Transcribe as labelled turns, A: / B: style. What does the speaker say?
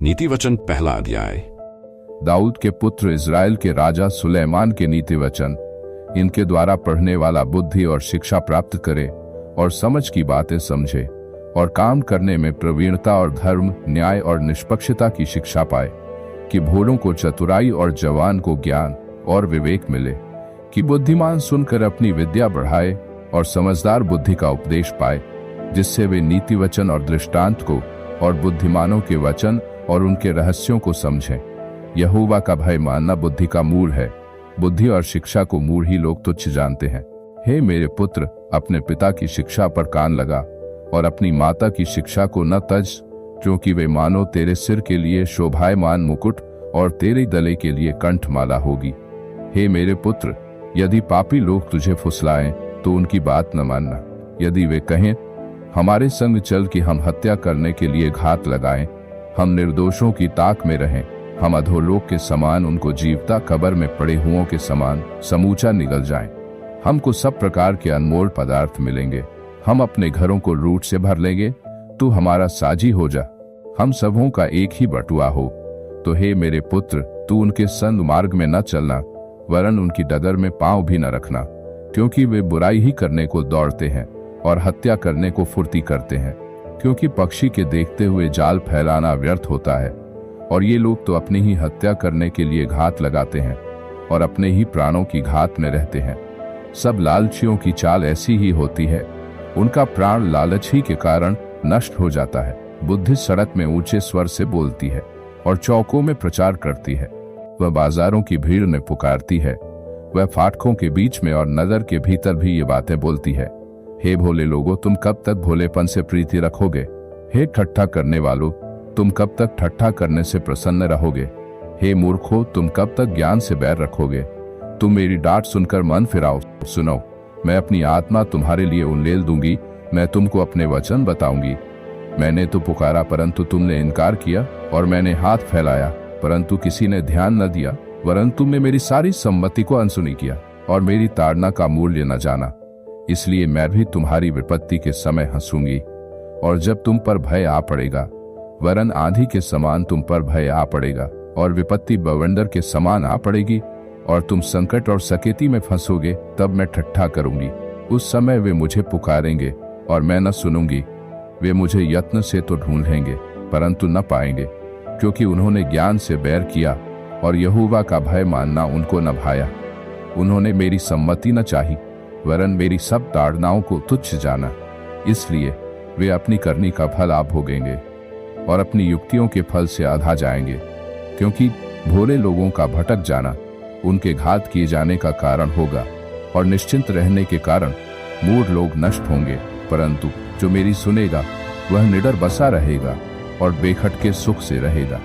A: नीति वचन पहला अध्याय।
B: दाऊद के पुत्र इज़राइल के राजा सुलेमान के नीति वचन। इनके द्वारा पढ़ने वाला बुद्धि और शिक्षा प्राप्त करे और समझ की बातें समझे और काम करने में प्रवीणता और धर्म, न्याय और निष्पक्षता की शिक्षा पाए, कि भोलों को चतुराई और जवान को ज्ञान और विवेक मिले, कि बुद्धिमान सुनकर अपनी विद्या बढ़ाए और समझदार बुद्धि का उपदेश पाए, जिससे वे नीति वचन और दृष्टांत को और बुद्धिमानों के वचन और उनके रहस्यों को समझें। यहोवा का भय मानना बुद्धि का मूल है। बुद्धि और शिक्षा को मूढ़ ही लोग तुच्छ जानते हैं। हे मेरे पुत्र, अपने पिता की शिक्षा पर कान लगा और अपनी माता की शिक्षा को न तज, क्योंकि वे मानो तेरे सिर के लिए शोभायमान मुकुट और तेरे गले के लिए कंठमाला होगी। हे मेरे पुत्र, यदि पापी लोग तुझे फुसलाएं तो उनकी बात न मानना। यदि वे कहें, हमारे संग चल कि हम हत्या करने के लिए घात लगाएं, हम निर्दोषों की ताक में रहें, हम अधोलोक के समान उनको जीवता कब्र में पड़े हुओं के समान समूचा निगल जाएं। हमको सब प्रकार के अनमोल पदार्थ मिलेंगे, हम अपने घरों को लूट से भर लेंगे, तू हमारा साजी हो जा, हम सबों का एक ही बटुआ हो। तो हे मेरे पुत्र, तू उनके संग मार्ग में न चलना, वरन उनकी डगर में पांव भी न रखना, क्योंकि वे बुराई ही करने को दौड़ते हैं और हत्या करने को फुर्ती करते हैं। क्योंकि पक्षी के देखते हुए जाल फैलाना व्यर्थ होता है, और ये लोग तो अपनी ही हत्या करने के लिए घात लगाते हैं और अपने ही प्राणों की घात में रहते हैं। सब लालचियों की चाल ऐसी ही होती है, उनका प्राण लालच ही के कारण नष्ट हो जाता है। बुद्धि सड़क में ऊंचे स्वर से बोलती है और चौकों में प्रचार करती है। वह बाजारों की भीड़ में पुकारती है, वह फाटकों के बीच में और नगर के भीतर भी ये बातें बोलती है। हे भोले लोगों, तुम कब तक भोलेपन से प्रीति रखोगे? हे ठट्ठा करने वालों, तुम कब तक ठट्ठा करने से प्रसन्न रहोगे? हे मूर्खों, तुम कब तक ज्ञान से बैर रखोगे? तुम मेरी डांट सुनकर मन फिराओ। सुनो, मैं अपनी आत्मा तुम्हारे लिए उंडेल दूंगी, मैं तुमको अपने वचन बताऊंगी। मैंने तो पुकारा परंतु तुमने इनकार किया, और मैंने हाथ फैलाया परंतु किसी ने ध्यान न दिया, वरन तुमने मेरी सारी सम्मति को अनसुनी किया और मेरी ताड़ना का मूल्य न जाना। इसलिए मैं भी तुम्हारी विपत्ति के समय हंसूंगी, और जब तुम पर भय आ पड़ेगा, वरन आंधी के समान तुम पर भय आ पड़ेगा और विपत्ति बवंडर के समान आ पड़ेगी, और तुम संकट और सकेती में फंसोगे, तब मैं ठट्ठा करूंगी। उस समय वे मुझे पुकारेंगे और मैं न सुनूंगी। वे मुझे यत्न से तो ढूंढेंगे परंतु न पाएंगे, क्योंकि उन्होंने ज्ञान से बैर किया और यहोवा का भय मानना उनको न भाया। उन्होंने मेरी सम्मति न चाही, वरन मेरी सब ताड़नाओं को तुच्छ जाना। इसलिए वे अपनी करनी का फल आप भोगेंगे और अपनी युक्तियों के फल से आधा जाएंगे। क्योंकि भोले लोगों का भटक जाना उनके घात किए जाने का कारण होगा, और निश्चिंत रहने के कारण मूढ़ लोग नष्ट होंगे। परंतु जो मेरी सुनेगा वह निडर बसा रहेगा और बेखटके सुख से रहेगा।